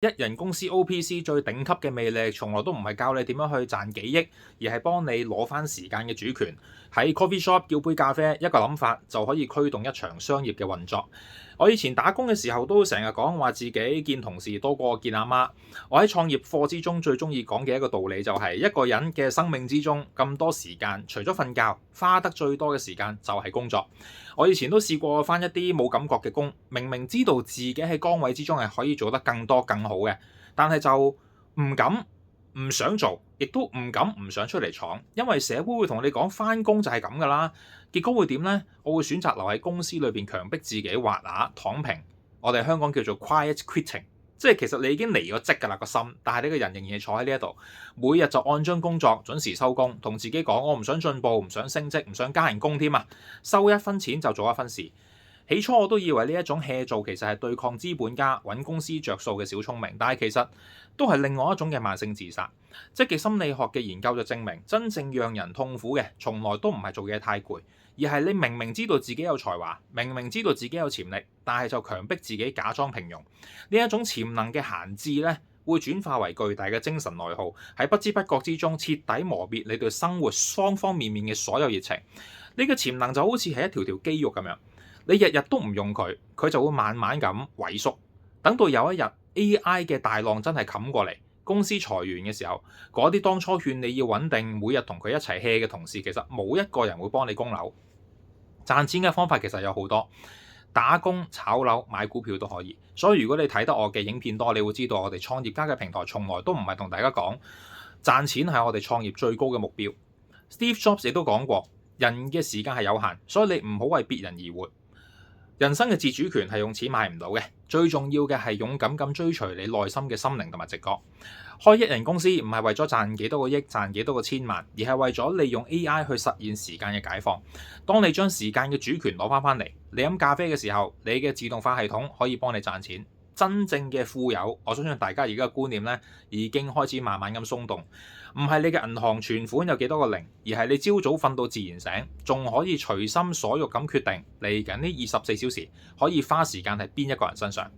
一人公司 OPC 最頂級嘅魅力，從來都唔係教你點樣去賺幾億，而係幫你攞翻時間嘅主權。喺 coffee shop 叫杯咖啡，一個諗法就可以驅動一場商業嘅運作。我以前打工嘅時候都成日講話自己見同事多過見阿媽。我喺創業課之中最中意講嘅一個道理就係一個人嘅生命之中咁多時間，除咗瞓覺，花得最多嘅時間就係工作。我以前都試過返一啲冇感覺嘅工，明明知道自己喺崗位之中係可以做得更多更好嘅，但係就唔敢、唔想做，亦都唔敢、唔想出嚟闖，因為社會會同你講返工就係咁噶啦。結果會點呢？我會選擇留喺公司裏邊，強迫自己滑牙躺平。我哋香港叫做 quiet quitting，即係其實你已經離咗職噶啦個心，但係呢個人仍然係坐喺呢一度，每日就按章工作，準時收工，同自己講我唔想進步，唔想升職，唔想加人工添啊！收一分錢就做一分事。起初我都以為呢一種 hea 做其實係對抗資本家、揾公司着數嘅小聰明，但係其實都係另外一種嘅慢性自殺。積極心理學嘅研究就證明，真正讓人痛苦嘅，從來都唔係做嘢太攰，而係你明明知道自己有才華，明明知道自己有潛力，但係就強迫自己假裝平庸。呢一種潛能嘅閒置呢，會轉化為巨大嘅精神內耗，喺不知不覺之中徹底磨滅你對生活方方面面嘅所有熱情。呢個潛能就好似係一條條肌肉咁樣。你日日都唔用佢，佢就會慢慢咁萎縮。等到有一日 AI 嘅大浪真係冚過嚟，公司裁員嘅時候，嗰啲當初勸你要穩定，每日同佢一齊 hea 嘅同事，其實冇一個人會幫你供樓。賺錢嘅方法其實有好多，打工、炒樓、買股票都可以。所以如果你睇得我嘅影片多，你會知道我哋創業家嘅平台從來都唔係同大家講賺錢係我哋創業最高嘅目標。Steve Jobs 亦都講過，人嘅時間係有限，所以你唔好為別人而活。人生嘅自主權係用錢買唔到嘅，最重要嘅係勇敢咁追隨你內心嘅心靈同埋直覺。開一人公司唔係為咗賺幾多個億、賺幾多個千萬，而係為咗利用 AI 去實現時間嘅解放。當你將時間嘅主權攞翻嚟，你飲咖啡嘅時候，你嘅自動化系統可以幫你賺錢。真正嘅富有，我相信大家而家嘅觀念咧已經開始慢慢咁鬆動，唔係你嘅銀行存款有幾多個零，而係你朝早瞓到自然醒，仲可以隨心所欲咁決定嚟緊呢24小時可以花時間喺邊一個人身上。